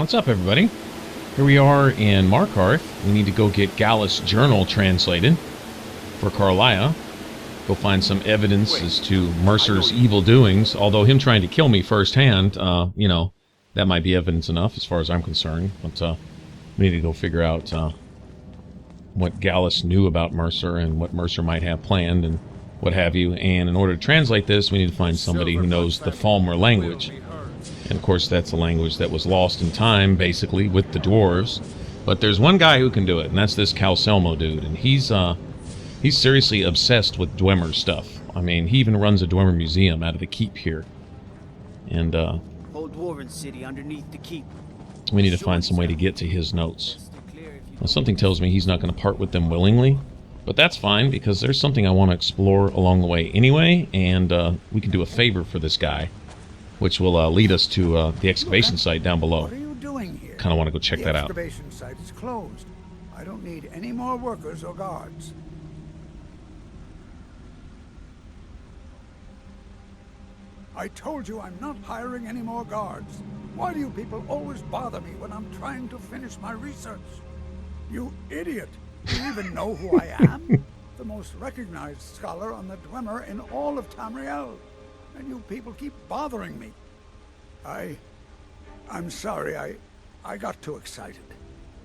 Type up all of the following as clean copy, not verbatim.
What's up, everybody? Here we are in Markarth. We need to go get Gallus' journal translated for Carlia. Go find some evidence as to Mercer's evil doings. Although him trying to kill me firsthand, you know, that might be evidence enough as far as I'm concerned. But we need to go figure out what Gallus knew about Mercer and what Mercer might have planned and what have you. And in order to translate this, we need to find somebody who knows the Falmer language. And of course, that's a language that was lost in time, basically, with the dwarves. But there's one guy who can do it, and that's this Calcelmo dude. And he's seriously obsessed with Dwemer stuff. I mean, he even runs a Dwemer museum out of the keep here. And Old Dwarven city underneath the keep. We need to find some way to get to his notes. Now, something tells me he's not going to part with them willingly, but that's fine because there's something I want to explore along the way anyway, and we can do a favor for this guy, which will lead us to the excavation site down below. What are you doing here? Kind of want to go check that out. The excavation site is closed. I don't need any more workers or guards. I told you I'm not hiring any more guards. Why do you people always bother me when I'm trying to finish my research? You idiot! Do you even know who I am? The most recognized scholar on the Dwemer in all of Tamriel. And you people keep bothering me. I'm sorry, I got too excited.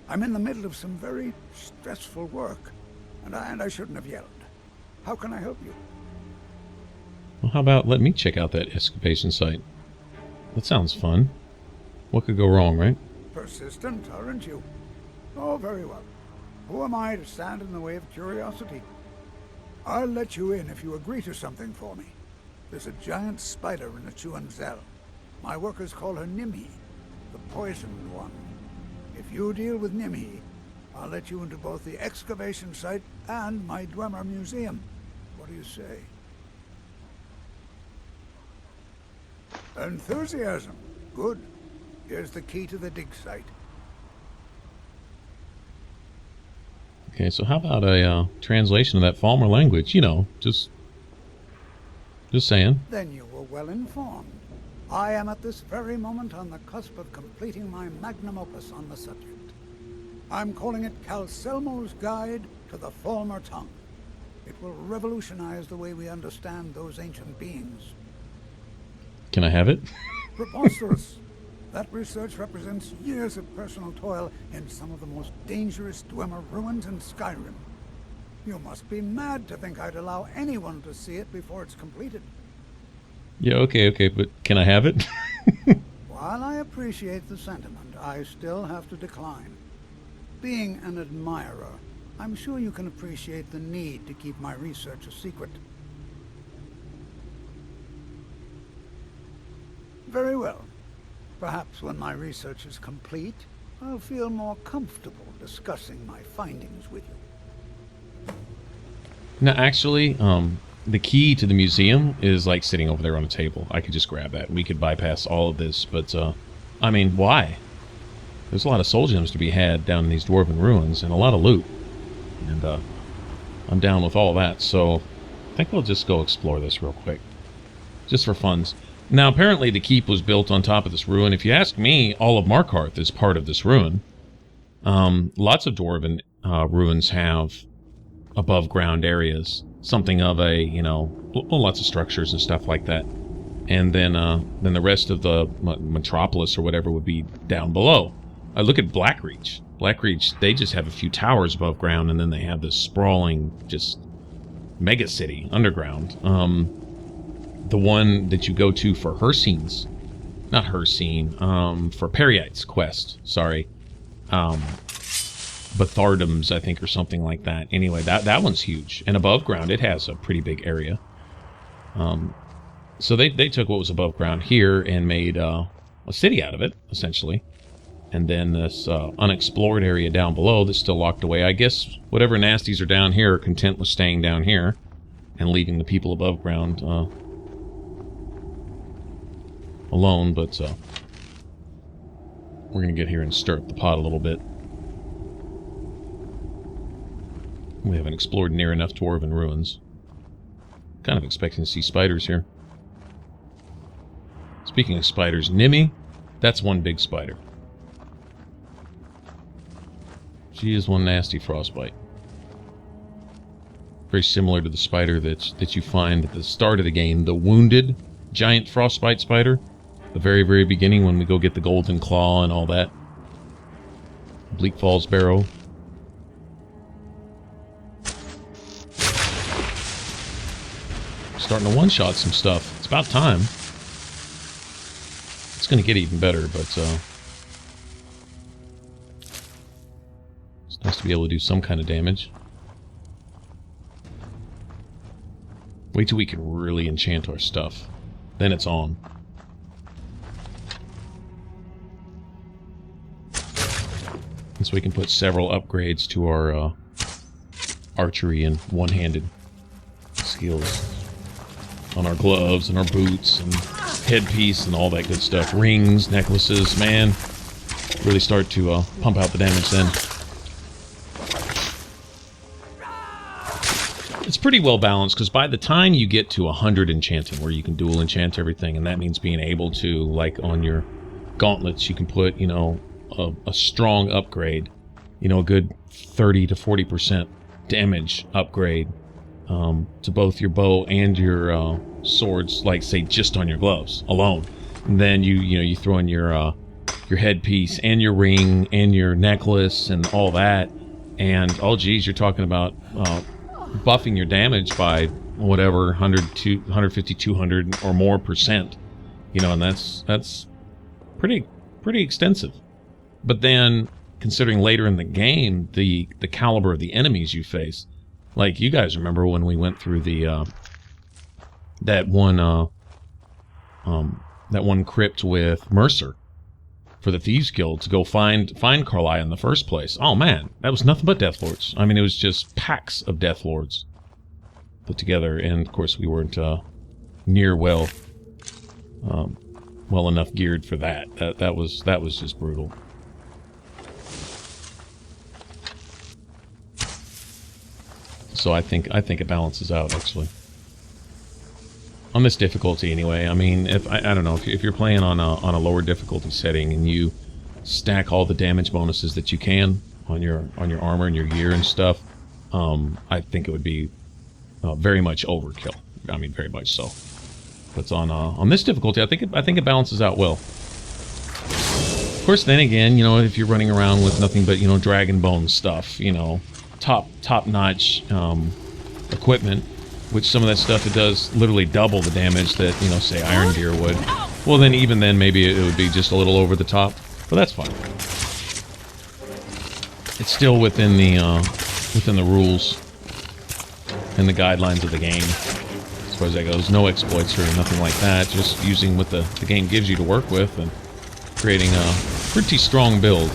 I'm in the middle of some very stressful work, and I shouldn't have yelled. How can I help you? Well, how about let me check out that excavation site? That sounds fun. What could go wrong, right? Persistent, aren't you? Oh, very well. Who am I to stand in the way of curiosity? I'll let you in if you agree to something for me. There's a giant spider in the Chuan Zell. My workers call her Nimhe, the poisoned one. If you deal with Nimhe, I'll let you into both the excavation site and my Dwemer museum. What do you say? Enthusiasm. Good. Here's the key to the dig site. Okay, so how about a translation of that Falmer language? You know, just saying. Then you were well informed. I am at this very moment on the cusp of completing my magnum opus on the subject. I'm calling it Calcelmo's Guide to the Falmer Tongue. It will revolutionize the way we understand those ancient beings. Can I have it? Preposterous. That research represents years of personal toil in some of the most dangerous Dwemer ruins in Skyrim. You must be mad to think I'd allow anyone to see it before it's completed. Yeah, okay, but can I have it? While I appreciate the sentiment, I still have to decline. Being an admirer, I'm sure you can appreciate the need to keep my research a secret. Very well. Perhaps when my research is complete, I'll feel more comfortable discussing my findings with you. Now, actually, the key to the museum is like sitting over there on a table. I could just grab that. We could bypass all of this, but I mean, why? There's a lot of soul gems to be had down in these Dwarven ruins, and a lot of loot. And I'm down with all that, so I think we'll just go explore this real quick. Just for funs. Now, apparently the keep was built on top of this ruin. If you ask me, all of Markarth is part of this ruin. Lots of Dwarven ruins have above-ground areas. Something of a, you know, lots of structures and stuff like that. And then the rest of the metropolis or whatever would be down below. Look at Blackreach. Blackreach, they just have a few towers above ground, and then they have this sprawling, just mega city underground. The one that you go to for Hircine's, not Hircine, for Periite's quest, sorry. Bethardum's, I think, or something like that. Anyway, that one's huge. And above ground, it has a pretty big area. So they took what was above ground here and made a city out of it, essentially. And then this unexplored area down below that's still locked away. I guess whatever nasties are down here are content with staying down here and leaving the people above ground alone. But we're going to get here and stir up the pot a little bit. We haven't explored near enough Dwarven ruins. Kind of expecting to see spiders here. Speaking of spiders, Nimhe, that's one big spider. She is one nasty frostbite. Very similar to the spider that you find at the start of the game, the wounded giant frostbite spider. The very, very beginning when we go get the golden claw and all that. Bleak Falls Barrow. Starting to one-shot some stuff. It's about time. It's going to get even better, but it's nice to be able to do some kind of damage. Wait till we can really enchant our stuff. Then it's on. And so we can put several upgrades to our archery and one-handed skills. On our gloves and our boots and headpiece and all that good stuff. Rings, necklaces, man. Really start to pump out the damage then. It's pretty well balanced, because by the time you get to 100 enchanting, where you can dual enchant everything, and that means being able to, like on your gauntlets, you can put, you know, a strong upgrade, you know, a good 30 to 40% damage upgrade to both your bow and your swords, like say just on your gloves alone. And then you throw in your headpiece and your ring and your necklace and all that, and oh geez, you're talking about buffing your damage by whatever 150, 200 or more percent, you know, and that's pretty extensive. But then considering later in the game the caliber of the enemies you face, like you guys remember when we went through the that one crypt with Mercer for the Thieves Guild to go find Carlisle in the first place. Oh man, that was nothing but Deathlords. I mean, it was just packs of Deathlords put together, and of course we weren't near well enough geared for that. That was just brutal. So I think it balances out, actually. On this difficulty, anyway. I mean, I don't know, if you're playing on a lower difficulty setting and you stack all the damage bonuses that you can on your armor and your gear and stuff, I think it would be very much overkill. I mean, very much so. But on this difficulty, I think it balances out well. Of course, then again, you know, if you're running around with nothing but, you know, dragon bone stuff, you know, top-notch equipment, which some of that stuff, it does literally double the damage that, you know, say Iron Deer would. Well, then even then, maybe it would be just a little over the top, but that's fine. It's still within the rules and the guidelines of the game, as far as that goes. No exploits or nothing like that. Just using what the game gives you to work with and creating a pretty strong build.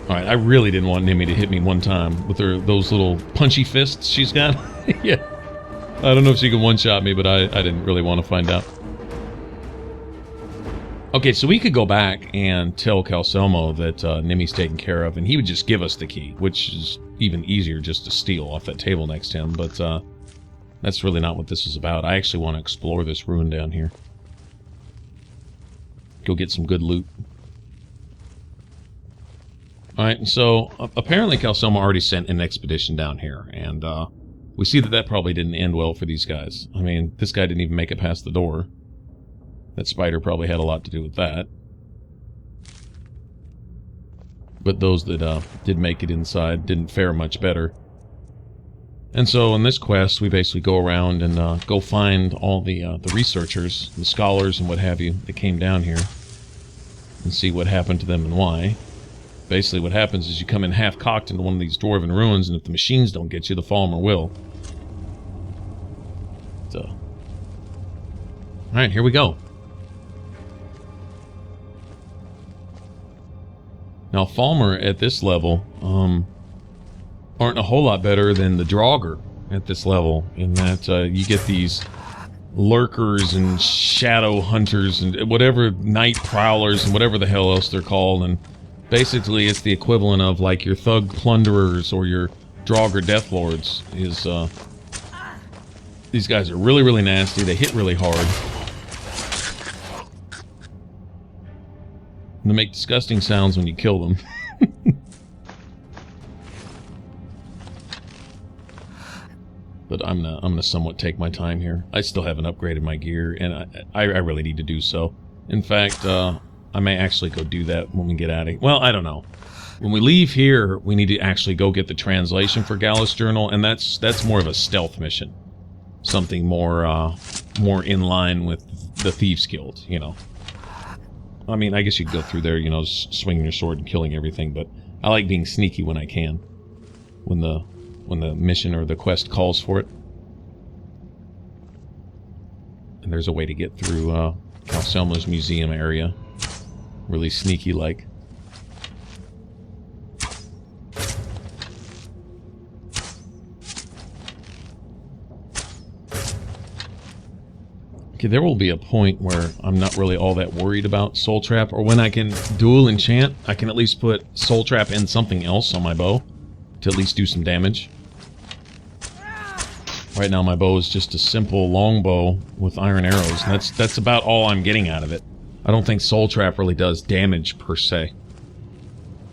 Alright, I really didn't want Nimhe to hit me one time with those little punchy fists she's got. Yeah. I don't know if she can one-shot me, but I didn't really want to find out. Okay, so we could go back and tell Calcelmo that Nimhe's taken care of, and he would just give us the key, which is even easier just to steal off that table next to him, but that's really not what this is about. I actually want to explore this ruin down here. Go get some good loot. Alright, so apparently Calcelmo already sent an expedition down here, and we see that probably didn't end well for these guys. I mean, this guy didn't even make it past the door. That spider probably had a lot to do with that. But those that did make it inside didn't fare much better. And so in this quest, we basically go around and go find all the researchers, the scholars and what have you, that came down here, and see what happened to them and why. Basically what happens is you come in half-cocked into one of these dwarven ruins, and if the machines don't get you, the Falmer will. So, alright, here we go. Now, Falmer at this level aren't a whole lot better than the Draugr at this level, in that you get these lurkers and shadow hunters and whatever, night prowlers and whatever the hell else they're called, and basically it's the equivalent of like your thug plunderers or your Draugr deathlords. These guys are really, really nasty. They hit really hard. And they make disgusting sounds when you kill them. but I'm gonna somewhat take my time here. I still haven't upgraded my gear, and I really need to do so. In fact, I may actually go do that when we get out of here. Well, I don't know. When we leave here, we need to actually go get the translation for Gallus Journal, and that's more of a stealth mission. Something more more in line with the Thieves Guild, you know. I mean, I guess you could go through there, you know, swinging your sword and killing everything, but I like being sneaky when I can. When the mission or the quest calls for it. And there's a way to get through Calcelma's museum area. Really sneaky-like. Okay, there will be a point where I'm not really all that worried about Soul Trap, or when I can dual enchant, I can at least put Soul Trap in something else on my bow to at least do some damage. Right now my bow is just a simple longbow with iron arrows, and that's about all I'm getting out of it. I don't think Soul Trap really does damage per se.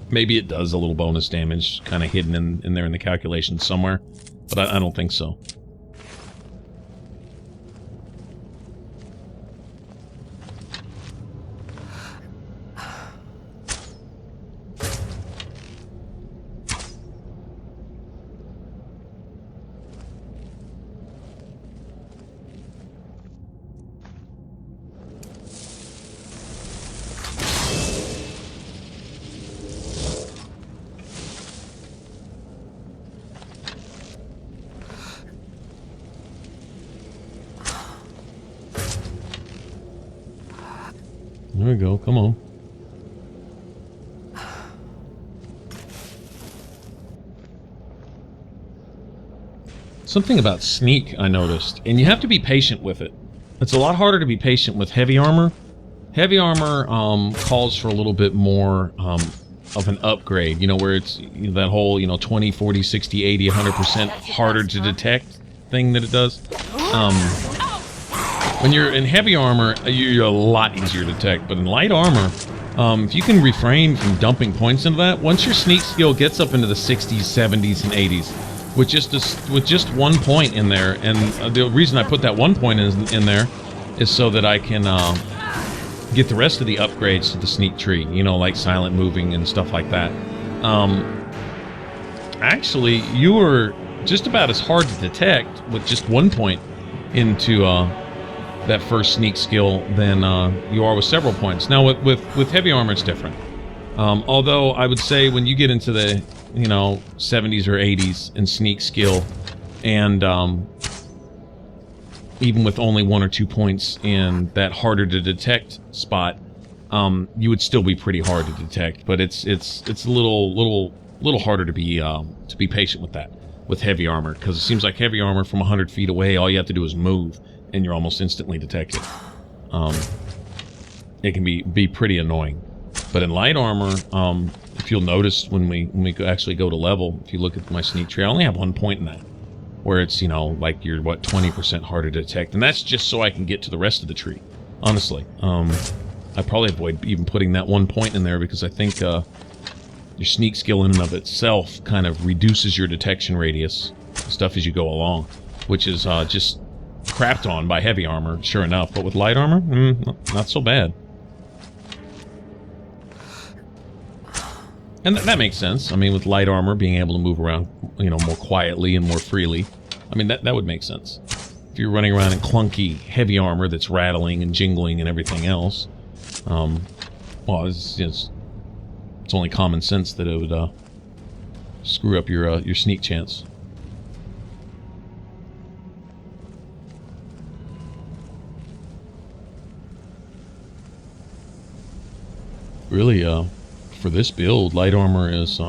Maybe it does a little bonus damage, kind of hidden in there in the calculations somewhere, but I don't think so. There we go, come on. Something about sneak I noticed, and you have to be patient with it. It's a lot harder to be patient with heavy armor. Heavy armor calls for a little bit more of an upgrade, you know, where it's that whole, 20, 40, 60, 80, 100% harder to detect thing that it does. When you're in heavy armor, you're a lot easier to detect, but in light armor, if you can refrain from dumping points into that, once your sneak skill gets up into the 60s, 70s, and 80s, with just 1 point in there, and the reason I put that 1 point in there is so that I can get the rest of the upgrades to the sneak tree, like silent moving and stuff like that. Actually, you were just about as hard to detect with just 1 point into that first sneak skill than you are with several points. Now with heavy armor it's different. Although I would say when you get into the 70s or 80s in sneak skill, and even with only 1 or 2 points in that harder to detect spot, you would still be pretty hard to detect. But it's a little harder to be patient with that with heavy armor, because it seems like heavy armor from 100 feet away, all you have to do is move and you're almost instantly detected. It can be pretty annoying. But in light armor, if you'll notice when we actually go to level, if you look at my sneak tree, I only have 1 point in that, where it's like you're 20% harder to detect, and that's just so I can get to the rest of the tree. Honestly, I probably avoid even putting that 1 point in there, because I think your sneak skill in and of itself kind of reduces your detection radius stuff as you go along, which is just crapped on by heavy armor, sure enough. But with light armor, not so bad. And that makes sense. I mean, with light armor being able to move around, more quietly and more freely, I mean, that would make sense. If you're running around in clunky heavy armor that's rattling and jingling and everything else, well, it's only common sense that it would screw up your sneak chance. Really, for this build, light armor is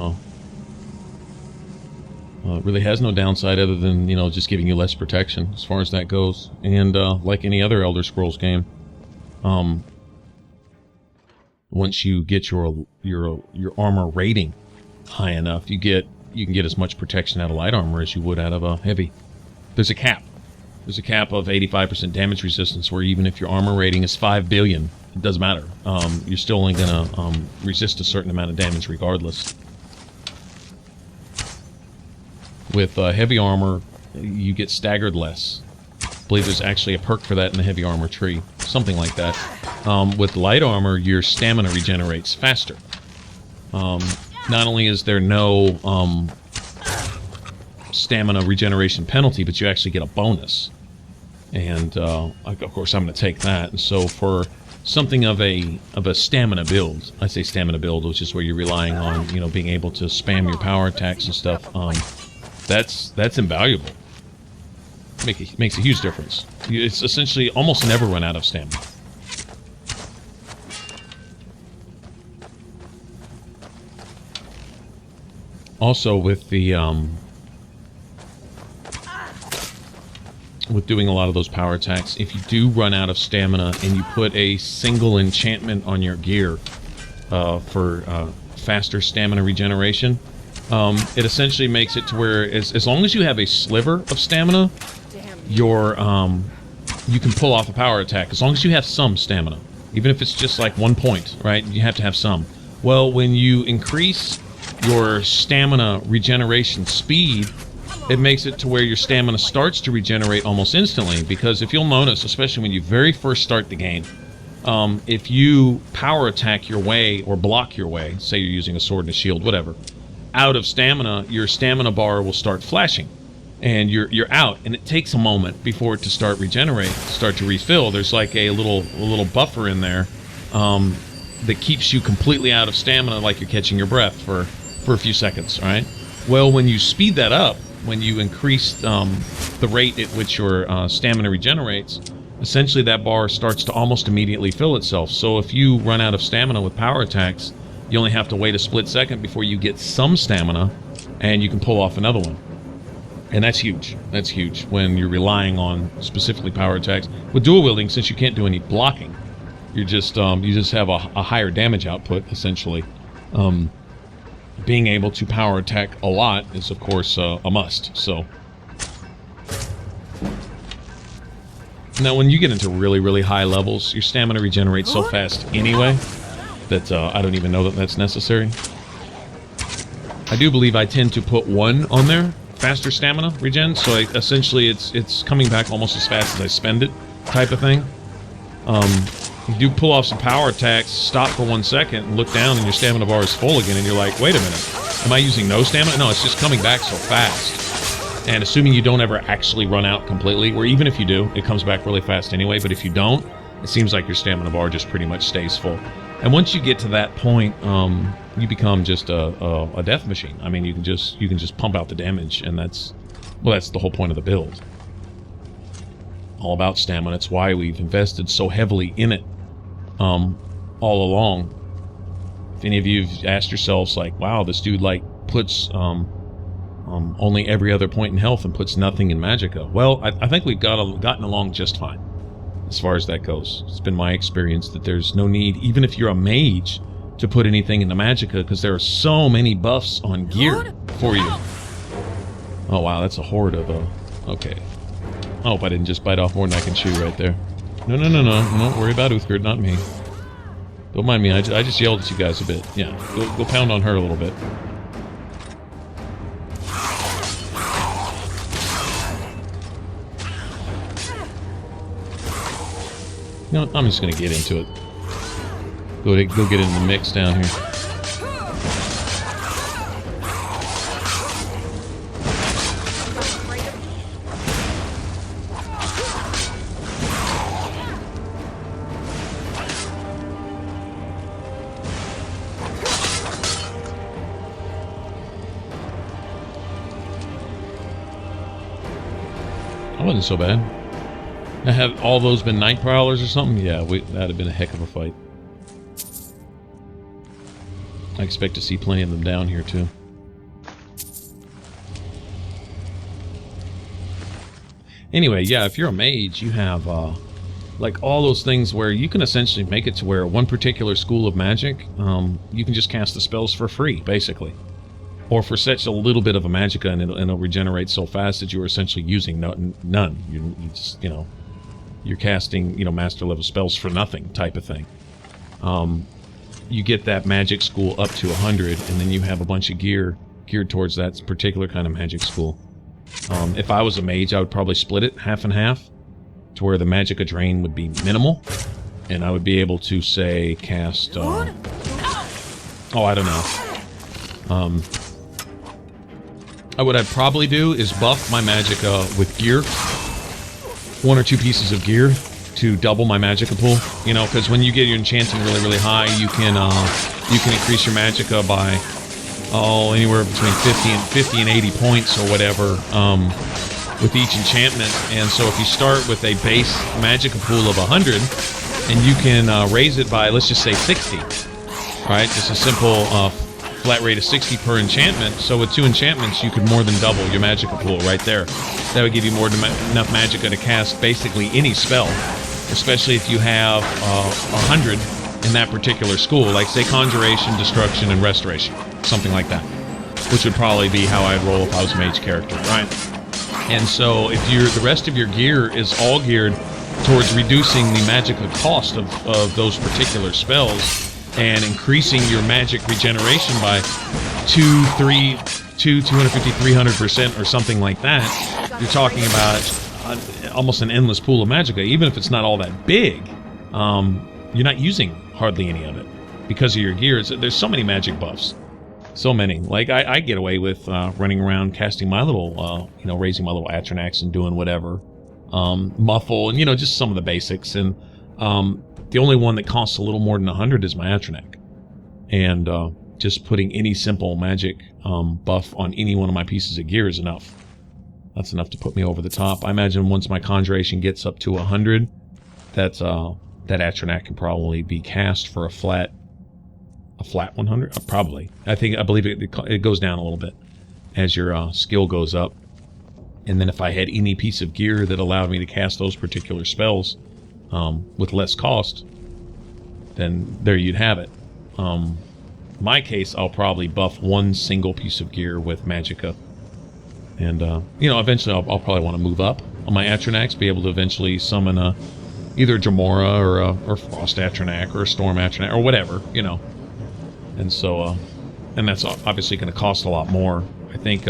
really has no downside other than just giving you less protection as far as that goes. And like any other Elder Scrolls game, once you get your armor rating high enough, you can get as much protection out of light armor as you would out of a heavy. There's a cap. There's a cap of 85% damage resistance, where even if your armor rating is 5 billion, it doesn't matter. You're still only going to resist a certain amount of damage regardless. With heavy armor, you get staggered less. I believe there's actually a perk for that in the heavy armor tree. Something like that. With light armor, your stamina regenerates faster. Not only is there no stamina regeneration penalty, but you actually get a bonus. And of course I'm going to take that. And so for something of a stamina build, I say stamina build, which is where you're relying on, you know, being able to spam your power attacks and stuff, that's invaluable. Makes a huge difference. It's essentially almost never run out of stamina. Also, with the with doing a lot of those power attacks, if you do run out of stamina and you put a single enchantment on your gear for faster stamina regeneration, it essentially makes it to where as long as you have a sliver of stamina, your you can pull off a power attack as long as you have some stamina, even if it's just like 1 point, right? You have to have some. Well, when you increase your stamina regeneration speed, it makes it to where your stamina starts to regenerate almost instantly. Because if you'll notice, especially when you very first start the game, if you power attack your way or block your way, say you're using a sword and a shield, whatever, out of stamina, your stamina bar will start flashing, and you're out, and it takes a moment before it to start to refill. There's like a little buffer in there that keeps you completely out of stamina, like you're catching your breath for a few seconds, right? Well, when you speed that up, when you increase the rate at which your stamina regenerates, essentially that bar starts to almost immediately fill itself. So if you run out of stamina with power attacks, you only have to wait a split second before you get some stamina, and you can pull off another one. And that's huge. That's huge when you're relying on specifically power attacks. With dual wielding, since you can't do any blocking, you just have a higher damage output, essentially. Being able to power attack a lot is, of course, a must. So now, when you get into really, really high levels, your stamina regenerates so fast anyway that I don't even know that that's necessary. I do believe I tend to put 1 on there, faster stamina regen. So essentially, it's coming back almost as fast as I spend it, type of thing. You do pull off some power attacks, stop for 1 second, and look down, and your stamina bar is full again, and you're like, wait a minute, am I using no stamina? No, it's just coming back so fast. And assuming you don't ever actually run out completely, or even if you do, it comes back really fast anyway, but if you don't, it seems like your stamina bar just pretty much stays full. And once you get to that point, you become just a death machine. I mean, you can just pump out the damage, and that's the whole point of the build. All about stamina. It's why we've invested so heavily in it all along. If any of you have asked yourselves, like, wow, this dude like puts only every other point in health and puts nothing in magicka. Well, I think we've gotten along just fine as far as that goes. It's been my experience that there's no need, even if you're a mage, to put anything into magicka, because there are so many buffs on gear for you. Oh wow, that's a horde of okay. I hope I didn't just bite off more than I can chew right there. No. Don't worry about Uthgerd, not me. Don't mind me, I just yelled at you guys a bit. Yeah, go pound on her a little bit. You know, I'm just gonna get into it. Go get in the mix down here. That wasn't so bad. Now, have all those been night prowlers or something? Yeah, that'd have been a heck of a fight. I expect to see plenty of them down here too. Anyway, yeah, if you're a mage, you have like all those things where you can essentially make it to where one particular school of magic, you can just cast the spells for free, basically. Or for such a little bit of a magicka, and it'll regenerate so fast that you're essentially using none. You just, you're casting, master level spells for nothing, type of thing. You get that magic school up to 100, and then you have a bunch of gear geared towards that particular kind of magic school. If I was a mage, I would probably split it half and half to where the magicka drain would be minimal, and I would be able to, say, cast... oh, I don't know. What I'd probably do is buff my magicka with gear. 1 or 2 pieces of gear to double my magicka pool. You know, because when you get your enchanting really, really high, you can increase your magicka by anywhere between 50 and 80 points or whatever with each enchantment. And so if you start with a base magicka pool of 100, and you can raise it by, let's just say, 60, right? Just a simple flat rate of 60 per enchantment. So with 2 enchantments, you could more than double your magicka pool right there. That would give you more than enough magicka to cast basically any spell, especially if you have 100 in that particular school, like say Conjuration, Destruction, and Restoration, something like that, which would probably be how I'd roll if I was a mage character, right? And so if the rest of your gear is all geared towards reducing the magicka cost of those particular spells and increasing your magic regeneration by 250, 300% or something like that, you're talking about almost an endless pool of magicka. Even if it's not all that big, you're not using hardly any of it because of your gear. There's so many magic buffs. So many. Like, I get away with running around casting my little, raising my little Atronax and doing whatever. Muffle, and, just some of the basics. And the only one that costs a little more than 100 is my Atronac. And just putting any simple magic buff on any one of my pieces of gear is enough. That's enough to put me over the top. I imagine once my Conjuration gets up to 100, that Atronac can probably be cast for a flat 100? Probably. I believe it goes down a little bit as your skill goes up. And then if I had any piece of gear that allowed me to cast those particular spells with less cost, then there you'd have it. In my case, I'll probably buff 1 single piece of gear with magicka. And, eventually I'll probably want to move up on my Atronax, be able to eventually summon either a Jamora or Frost Atronac or a Storm Atronac or whatever, And so, and that's obviously going to cost a lot more. I think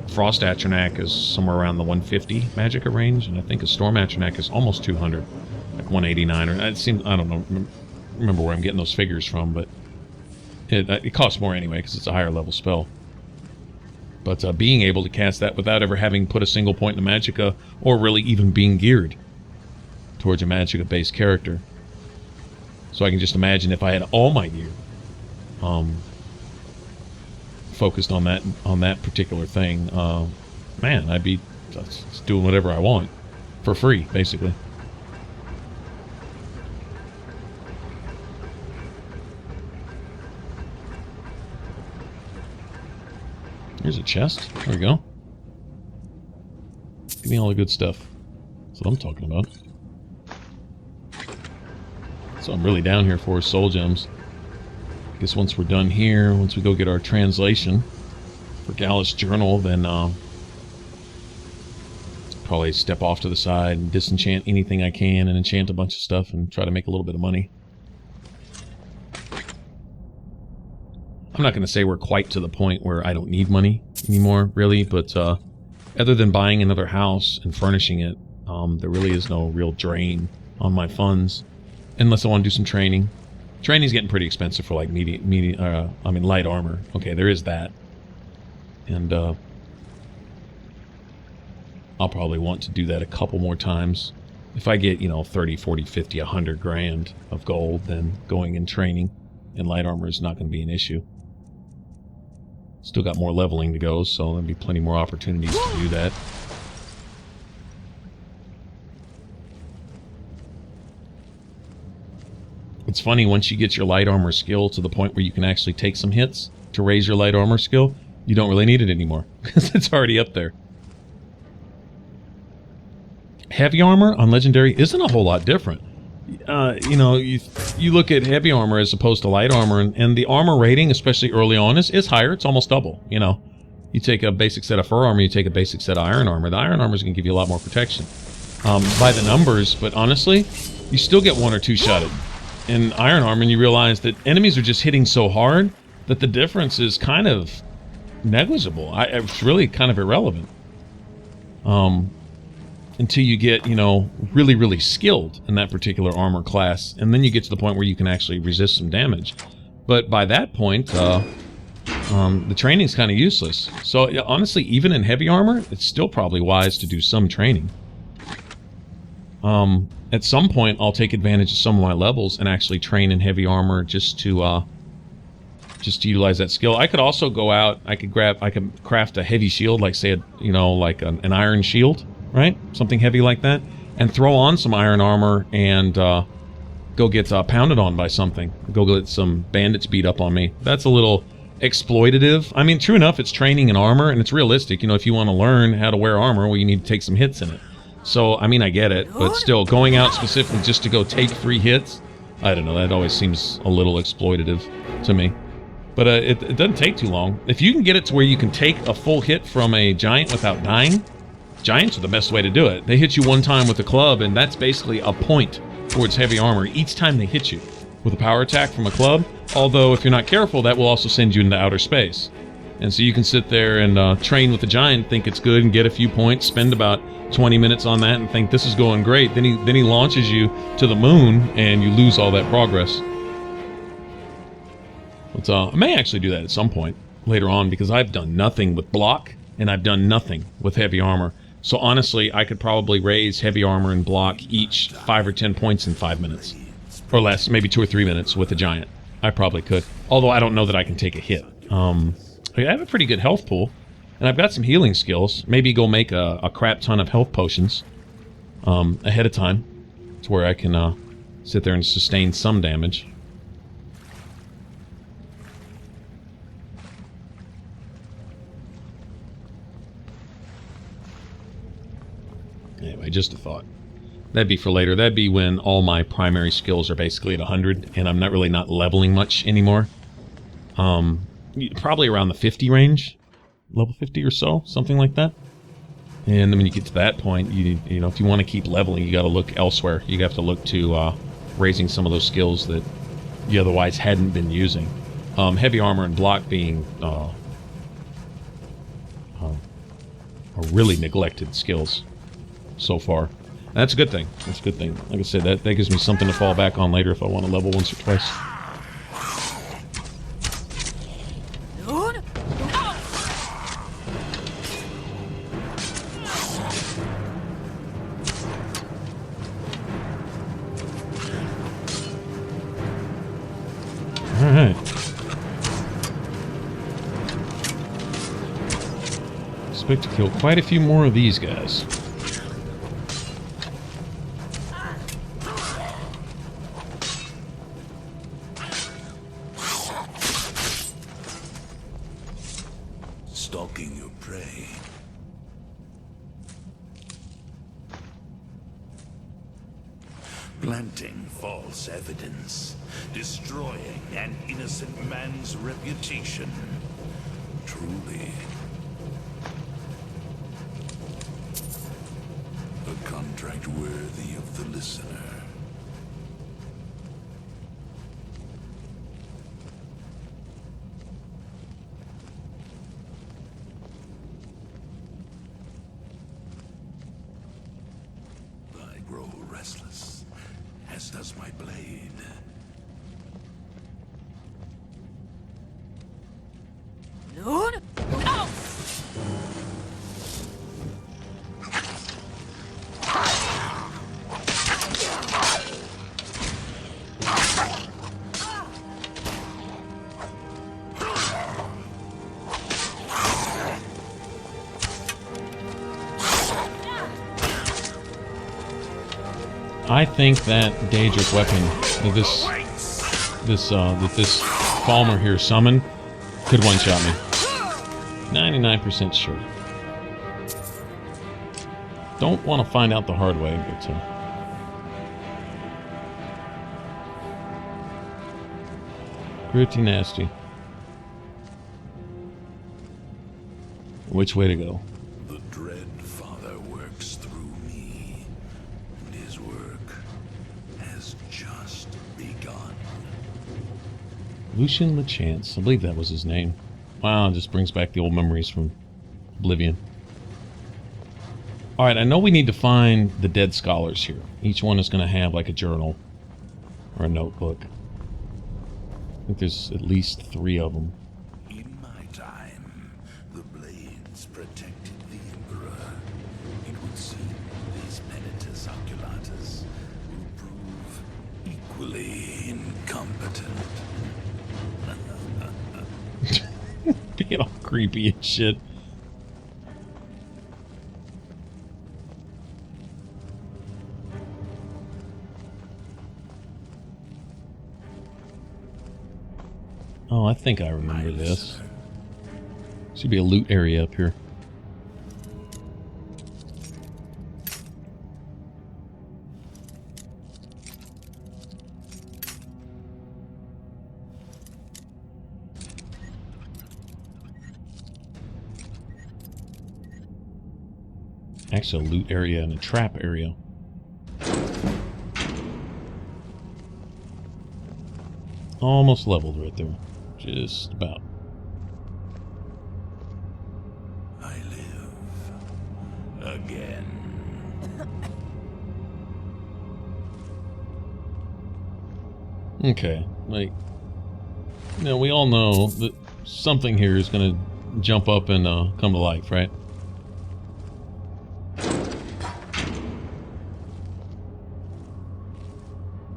Frost Atronac is somewhere around the 150 magicka range, and I think a Storm Atronac is almost 200, like 189, or it seems, I don't know, remember where I'm getting those figures from, but it costs more anyway because it's a higher level spell. But being able to cast that without ever having put a single point in the magicka, or really even being geared towards a magicka-based character. So I can just imagine if I had all my gear focused on that particular thing, man, I'd be just doing whatever I want for free, basically. Here's a chest. There we go. Give me all the good stuff. That's what I'm talking about. So I'm really down here for soul gems. I guess once we're done here, once we go get our translation for Gallus' journal, then probably step off to the side and disenchant anything I can and enchant a bunch of stuff and try to make a little bit of money. I'm not going to say we're quite to the point where I don't need money anymore, really, but other than buying another house and furnishing it, there really is no real drain on my funds, unless I want to do some training. Training's getting pretty expensive for like light armor. Okay, there is that, and I'll probably want to do that a couple more times. If I get 30, 40, 50, 100 grand of gold, then going and training in light armor is not going to be an issue. Still got more leveling to go, so there'll be plenty more opportunities to do that. It's funny, once you get your light armor skill to the point where you can actually take some hits to raise your light armor skill, you don't really need it anymore, because it's already up there. Heavy armor on Legendary isn't a whole lot different. You look at heavy armor as opposed to light armor, and the armor rating, especially early on, is higher. It's almost double. You take a basic set of fur armor, you take a basic set of iron armor. The iron armor is going to give you a lot more protection by the numbers, but honestly, you still get 1 or 2 shotted in iron armor, and you realize that enemies are just hitting so hard that the difference is kind of negligible. It's really kind of irrelevant. until you get, you know, really, really skilled in that particular armor class, and then you get to the point where you can actually resist some damage. But by that point, the training's kind of useless. So yeah, honestly, even in heavy armor, it's still probably wise to do some training. At some point, I'll take advantage of some of my levels and actually train in heavy armor just to utilize that skill. I could also go out. I could craft a heavy shield, like say, you know, like an iron shield, right? Something heavy like that, and throw on some iron armor and go get pounded on by something. Go get some bandits beat up on me. That's a little exploitative. I mean, true enough, it's training in armor, and it's realistic. You know, if you want to learn how to wear armor, well, you need to take some hits in it. So, I mean, I get it, but still, going out specifically just to go take 3 hits, I don't know, that always seems a little exploitative to me. But it doesn't take too long. If you can get it to where you can take a full hit from a giant without dying, giants are the best way to do it. They hit you one time with a club, and that's basically a point towards heavy armor each time they hit you with a power attack from a club. Although, if you're not careful, that will also send you into outer space. And so you can sit there and train with the giant, think it's good, and get a few points, spend about 20 minutes on that, and think this is going great. Then he launches you to the moon, and you lose all that progress. But I may actually do that at some point later on, because I've done nothing with block, and I've done nothing with heavy armor. So honestly, I could probably raise heavy armor and block each 5 or 10 points in 5 minutes. Or less, maybe 2 or 3 minutes with a giant. I probably could. Although I don't know that I can take a hit. I have a pretty good health pool, and I've got some healing skills. Maybe go make a crap ton of health potions ahead of time, to where I can sit there and sustain some damage. Anyway, just a thought. That'd be for later. That'd be when all my primary skills are basically at 100, and I'm not leveling much anymore. Probably around the 50 range, level 50 or so, something like that. And then when you get to that point, you know, if you want to keep leveling, you got to look elsewhere. You have to look to raising some of those skills that you otherwise hadn't been using. Heavy armor and block being are really neglected skills so far. And that's a good thing. That's a good thing. Like I said, that gives me something to fall back on later if I want to level once or twice. Alright. Expect to kill quite a few more of these guys. Stalking your prey. Planting false evidence. Destroying an innocent man's reputation. Truly. A contract worthy of the listener. I grow restless, as does my blade. I think that Daedric weapon that this Falmer here summoned could one-shot me. 99% sure. Don't want to find out the hard way, but pretty nasty. Which way to go? The dread Father works through me, and his work has just begun. Lucian LeChance. I believe that was his name. Wow, it just brings back the old memories from Oblivion. Alright, I know we need to find the dead scholars here. Each one is going to have like a journal or a notebook. I think there's at least 3 of them. In my time, the blades protected the Emperor. It would seem these penitents oculatus will prove equally incompetent. Being all creepy and shit. Oh, I think I remember this. Should be a loot area up here. Actually, a loot area and a trap area. Almost leveled right there. Just about. I live again. Okay, like, you know, we all know that something here is going to jump up and come to life, right?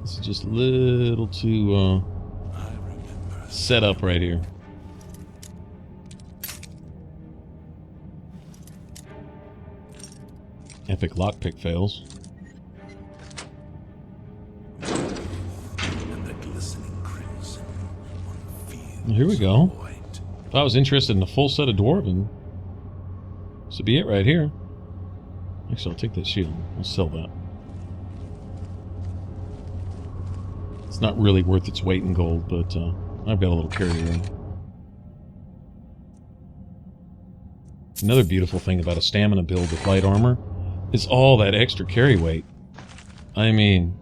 This is just a little too set up right here. Epic lockpick fails. Well, here we go. If I was interested in a full set of Dwarven, this would be it right here. Actually, I'll take that shield. I'll sell that. It's not really worth its weight in gold, but I've got a little carry around. Another beautiful thing about a stamina build with light armor is all that extra carry weight. I mean,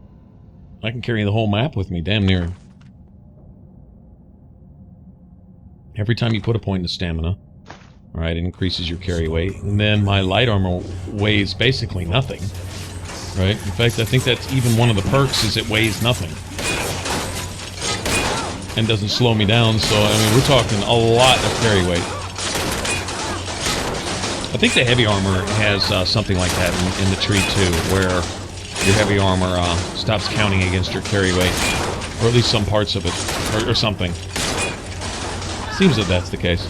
I can carry the whole map with me, damn near. Every time you put a point into stamina, right, it increases your carry weight, and then my light armor weighs basically nothing, right? In fact, I think that's even one of the perks, is it weighs nothing. And doesn't slow me down, so, I mean, we're talking a lot of carry weight. I think the heavy armor has something like that in the tree too, where your heavy armor stops counting against your carry weight, or at least some parts of it, or something. Seems that that's the case.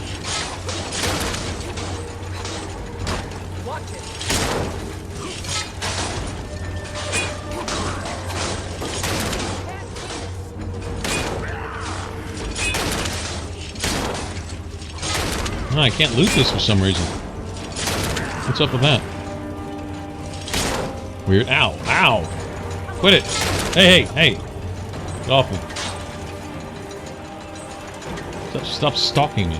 Oh, I can't loot this for some reason. What's up with that? Weird. Ow! Ow! Quit it! Hey, hey, hey! Get off me. Stop stalking me.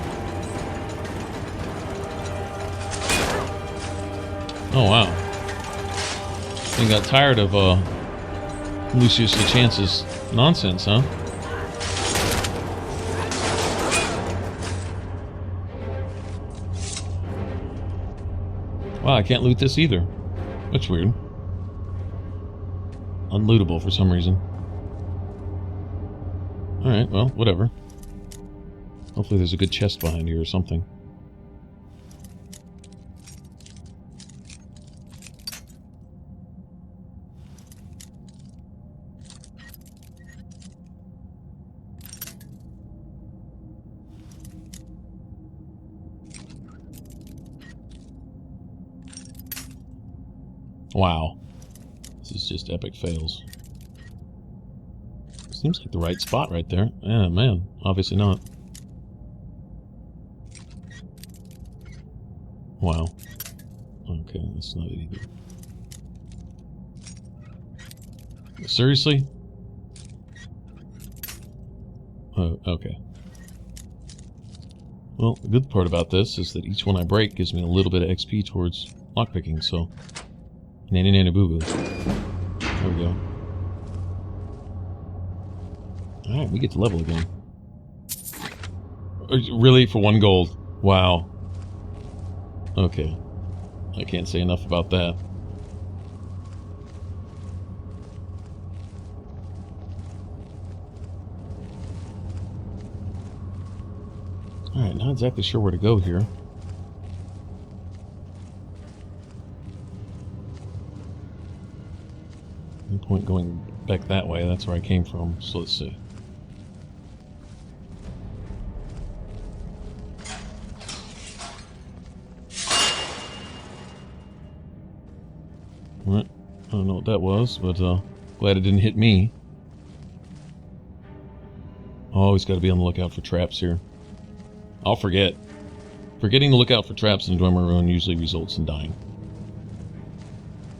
Oh, wow. You got tired of Lucius LeChance's nonsense, huh? Wow, I can't loot this either. That's weird. Unlootable for some reason. Alright, well, whatever. Hopefully there's a good chest behind here or something. Wow. This is just epic fails. Seems like the right spot right there. Yeah, man. Obviously not. Wow. Okay, that's not it either. Seriously? Oh, okay. Well, the good part about this is that each one I break gives me a little bit of XP towards lockpicking, so... Nanny nanny boo boo. There we go. Alright, we get to level again. Really? For 1 gold? Wow. Okay. I can't say enough about that. Alright, not exactly sure where to go here. No point going back that way, that's where I came from, so let's see. Alright, I don't know what that was, but glad it didn't hit me. Always got to be on the lookout for traps here. I'll forget. Forgetting to look out for traps in Dwemer Ruin usually results in dying.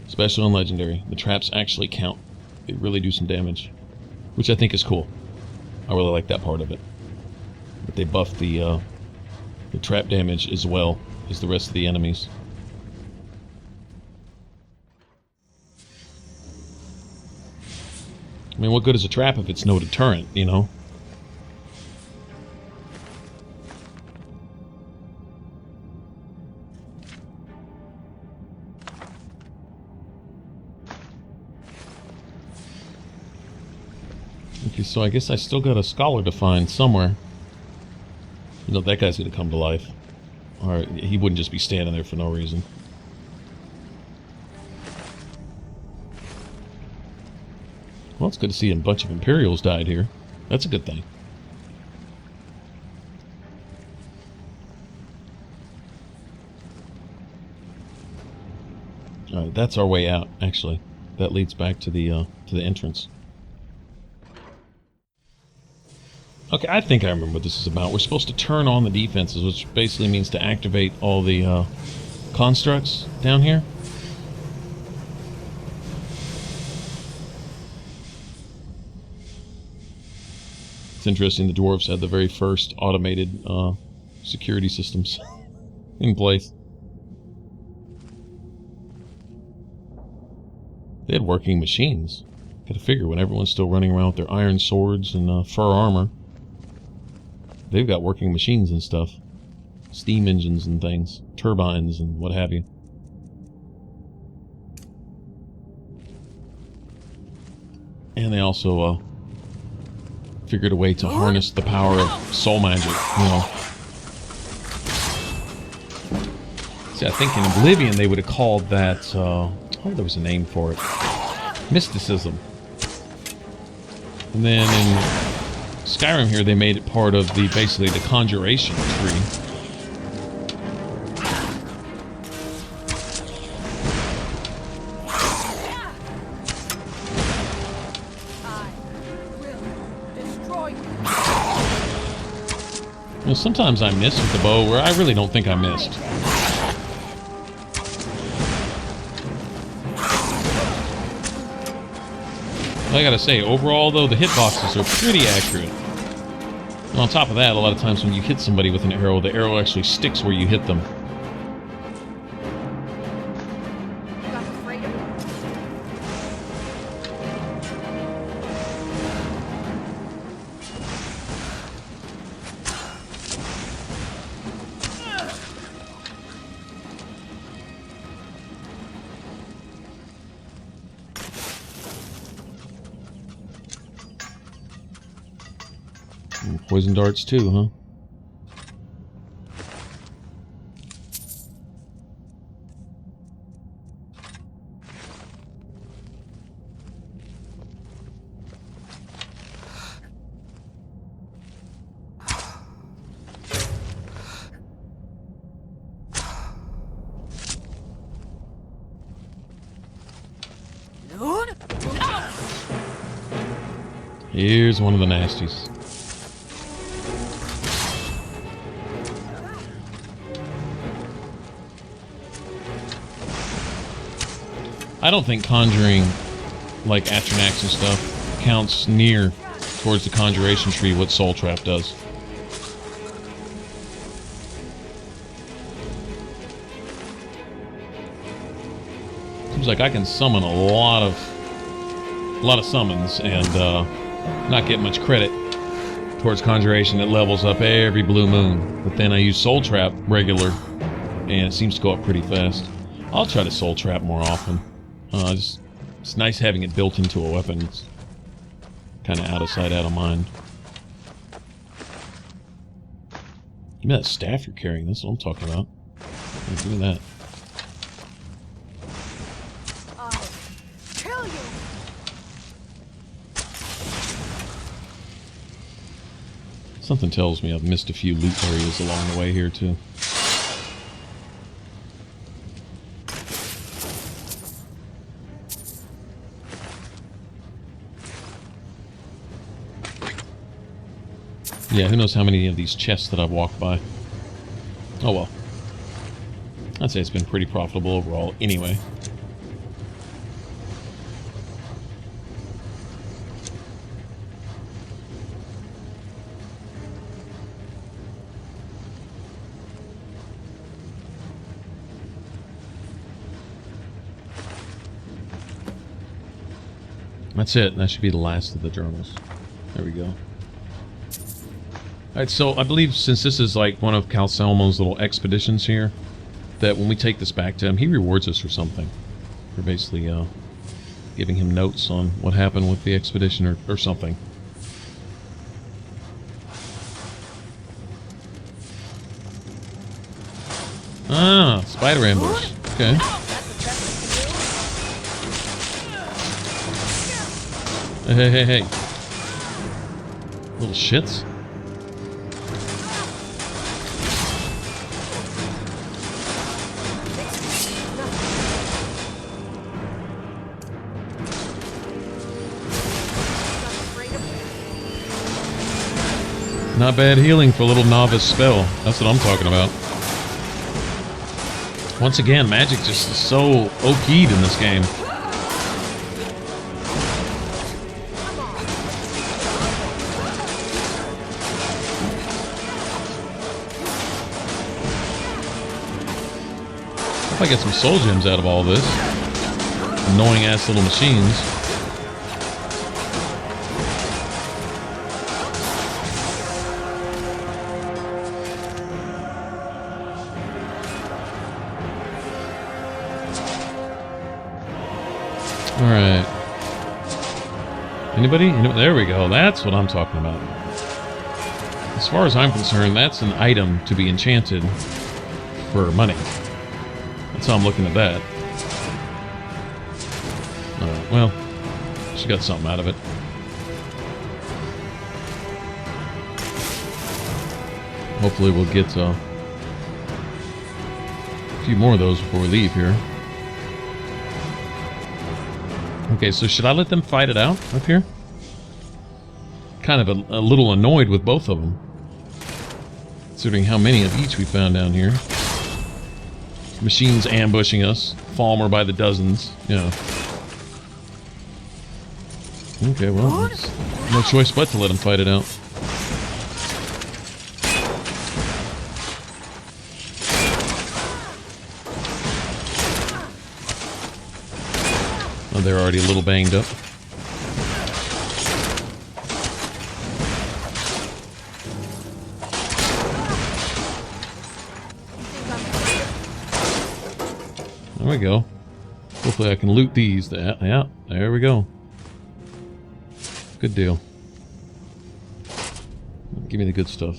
Especially on Legendary. The traps actually count. They really do some damage. Which I think is cool. I really like that part of it. But they buff the trap damage as well as the rest of the enemies. I mean, what good is a trap if it's no deterrent, you know? Okay, so I guess I still got a scholar to find somewhere. You know, that guy's gonna come to life. Or he wouldn't just be standing there for no reason. Well, it's good to see a bunch of Imperials died here. That's a good thing. Alright, that's our way out, actually. That leads back to the entrance. Okay, I think I remember what this is about. We're supposed to turn on the defenses, which basically means to activate all the constructs down here. It's interesting, the dwarves had the very first automated security systems in place. They had working machines. Gotta figure, when everyone's still running around with their iron swords and fur armor, they've got working machines and stuff. Steam engines and things. Turbines and what have you. And they also figured a way to harness the power of soul magic, you know. See, I think in Oblivion they would have called that, oh, there was a name for it. Mysticism. And then in Skyrim here, they made it part of the, basically, the conjuration tree. You know, sometimes I miss with the bow where I really don't think I missed. I gotta say, overall though, the hitboxes are pretty accurate. And on top of that, a lot of times when you hit somebody with an arrow, the arrow actually sticks where you hit them. Poison darts too, huh? Here's one of the nasties. I don't think conjuring, like Atronax and stuff, counts near towards the conjuration tree what Soul Trap does. Seems like I can summon a lot of summons and not get much credit towards conjuration. It levels up every blue moon, but then I use Soul Trap regular, and it seems to go up pretty fast. I'll try to soul trap more often. It's nice having it built into a weapon. It's kind of out of sight, out of mind. Give me that staff you're carrying. That's what I'm talking about. Hey, give me that. I'll kill you. Something tells me I've missed a few loot areas along the way here, too. Yeah, who knows how many of these chests that I've walked by. Oh well. I'd say it's been pretty profitable overall anyway. That's it. That should be the last of the journals. There we go. Alright, so I believe since this is like one of Cal Salmo's little expeditions here, that when we take this back to him, he rewards us for something. We're basically giving him notes on what happened with the expedition or something. Ah, spider ambush. Okay. Hey, hey, hey. Little shits. Not bad healing for a little novice spell. That's what I'm talking about. Once again, magic just is so OP'd in this game. If I get some soul gems out of all this. Annoying ass little machines. Alright. Anybody? There we go. That's what I'm talking about. As far as I'm concerned, that's an item to be enchanted for money. That's how I'm looking at that. Well, she got something out of it. Hopefully we'll get a few more of those before we leave here. Okay, so should I let them fight it out up here? Kind of a little annoyed with both of them, considering how many of each we found down here. Machines ambushing us, Falmer by the dozens, you know. Okay, well, no choice but to let them fight it out. Oh, they're already a little banged up. There we go. Hopefully I can loot these. Yeah, there we go. Good deal. Give me the good stuff.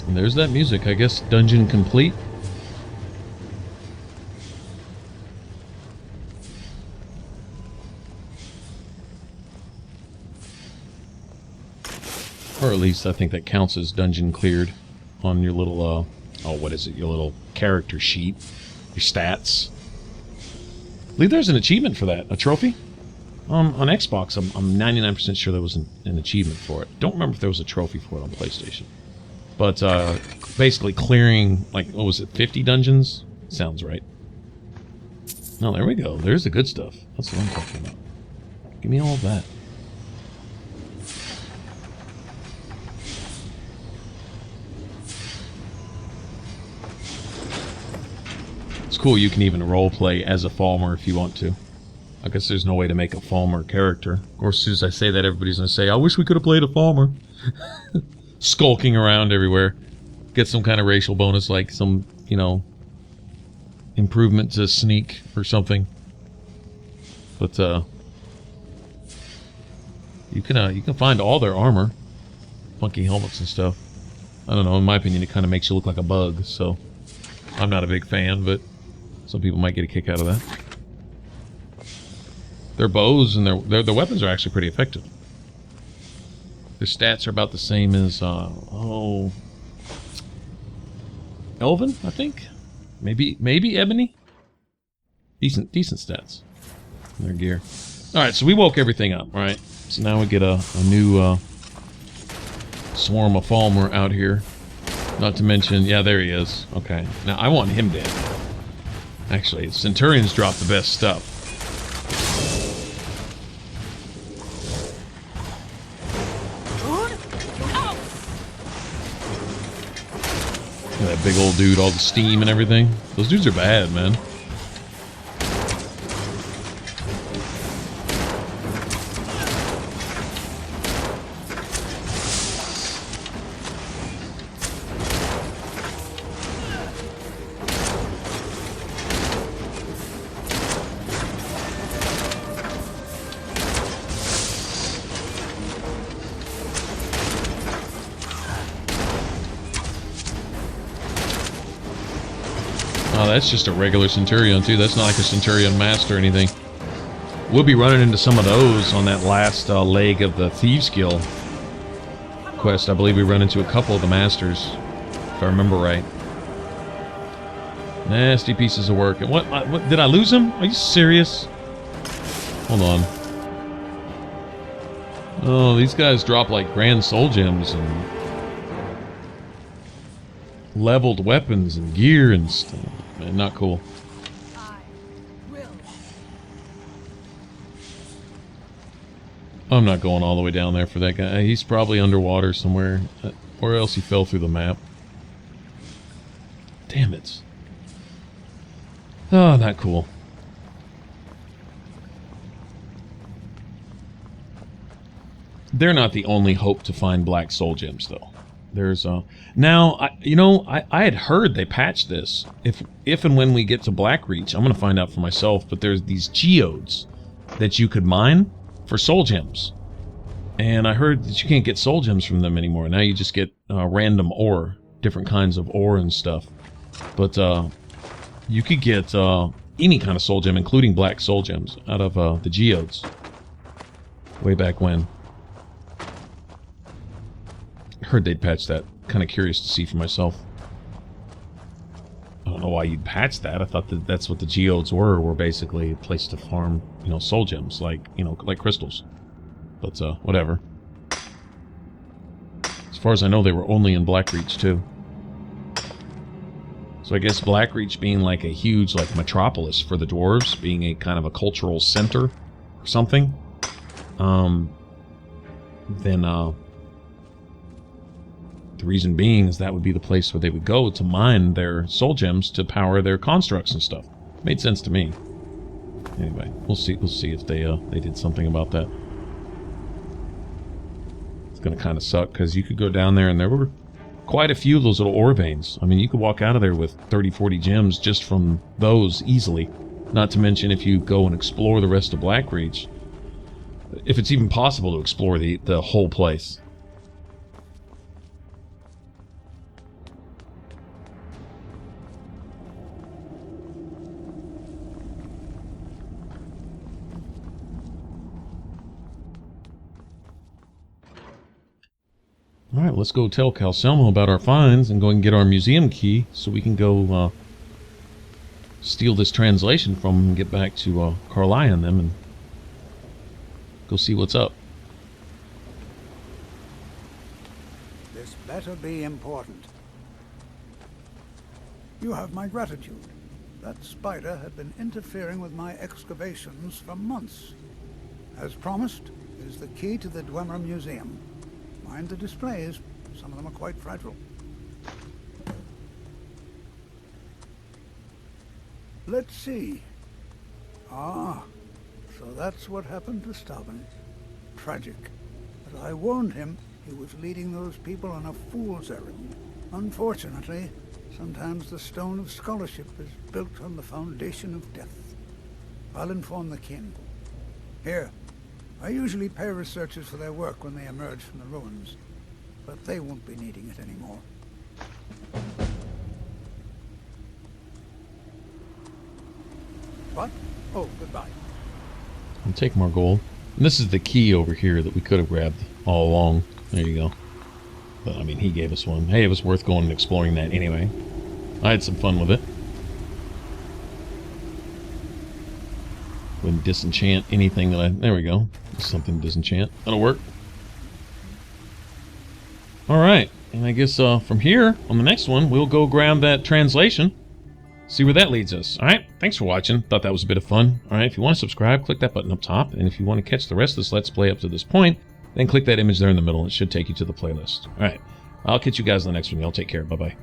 And there's that music. I guess dungeon complete. Or at least I think that counts as dungeon cleared on your little, oh, what is it? Your little character sheet. Your stats. I believe there's an achievement for that. A trophy? On Xbox, I'm 99% sure there was an achievement for it. Don't remember if there was a trophy for it on PlayStation. But, basically clearing, like, what was it, 50 dungeons? Sounds right. No, there we go. There's the good stuff. That's what I'm talking about. Give me all of that. It's cool you can even roleplay as a Falmer if you want to. I guess there's no way to make a Falmer character. Of course, as soon as I say that, everybody's going to say, I wish we could have played a Falmer. Skulking around everywhere. Get some kind of racial bonus, like some, you know, improvement to sneak or something. But, you can find all their armor. Funky helmets and stuff. I don't know, in my opinion, it kind of makes you look like a bug, so I'm not a big fan, but some people might get a kick out of that. Their bows and their weapons are actually pretty effective. Their stats are about the same as, Elven, I think? Maybe Ebony? Decent stats in their gear. Alright, so we woke everything up, right? So now we get a new, swarm of Falmer out here. Not to mention, yeah, there he is. Okay, now I want him dead. Actually, Centurions drop the best stuff. Look at that big old dude, all the steam and everything. Those dudes are bad, man. Oh, that's just a regular Centurion, too. That's not like a Centurion Master or anything. We'll be running into some of those on that last leg of the Thieves Guild quest. I believe we run into a couple of the Masters, if I remember right. Nasty pieces of work. And what did I lose him? Are you serious? Hold on. Oh, these guys drop like Grand Soul Gems and leveled weapons and gear and stuff. Man, not cool. I will. I'm not going all the way down there for that guy. He's probably underwater somewhere. Or else he fell through the map. Damn it. Oh, not cool. They're not the only hope to find black soul gems, though. There's now I had heard they patched this. If and when we get to Blackreach, I'm gonna find out for myself. But there's these geodes that you could mine for soul gems, and I heard that you can't get soul gems from them anymore. Now you just get random ore, different kinds of ore and stuff. But you could get any kind of soul gem, including black soul gems, out of the geodes. Way back when. Heard they'd patch that. Kind of curious to see for myself. I don't know why you'd patch that. I thought that's what the geodes were basically a place to farm, you know, soul gems, like, you know, like crystals. But whatever. As far as I know, they were only in Blackreach too. So I guess Blackreach being like a huge like metropolis for the dwarves, being a kind of a cultural center or something. Then the reason being is that would be the place where they would go to mine their soul gems to power their constructs and stuff. Made sense to me. Anyway, we'll see if they did something about that. It's gonna kind of suck because you could go down there and there were quite a few of those little ore veins. I mean, you could walk out of there with 30-40 gems just from those easily. Not to mention if you go and explore the rest of Blackreach, if it's even possible to explore the whole place. Alright, let's go tell Calcelmo about our finds and go and get our museum key so we can go steal this translation from him and get back to Carlia and them and go see what's up. This better be important. You have my gratitude. That spider had been interfering with my excavations for months. As promised, it is the key to the Dwemer Museum. Mind the displays. Some of them are quite fragile. Let's see. Ah, so that's what happened to Stubborn. Tragic. As I warned him, he was leading those people on a fool's errand. Unfortunately, sometimes the stone of scholarship is built on the foundation of death. I'll inform the kin. Here, I usually pay researchers for their work when they emerge from the ruins, but they won't be needing it anymore. What? Oh, goodbye. I'll take more gold. And this is the key over here that we could have grabbed all along. There you go. But, I mean, he gave us one. Hey, it was worth going and exploring that anyway. I had some fun with it. Wouldn't disenchant anything that I... There we go. Something to disenchant. That'll work. Alright. And I guess from here, on the next one, we'll go grab that translation. See where that leads us. Alright, thanks for watching. Thought that was a bit of fun. Alright, if you want to subscribe, click that button up top. And if you want to catch the rest of this Let's Play up to this point, then click that image there in the middle. It should take you to the playlist. Alright, I'll catch you guys in the next one. Y'all take care. Bye-bye.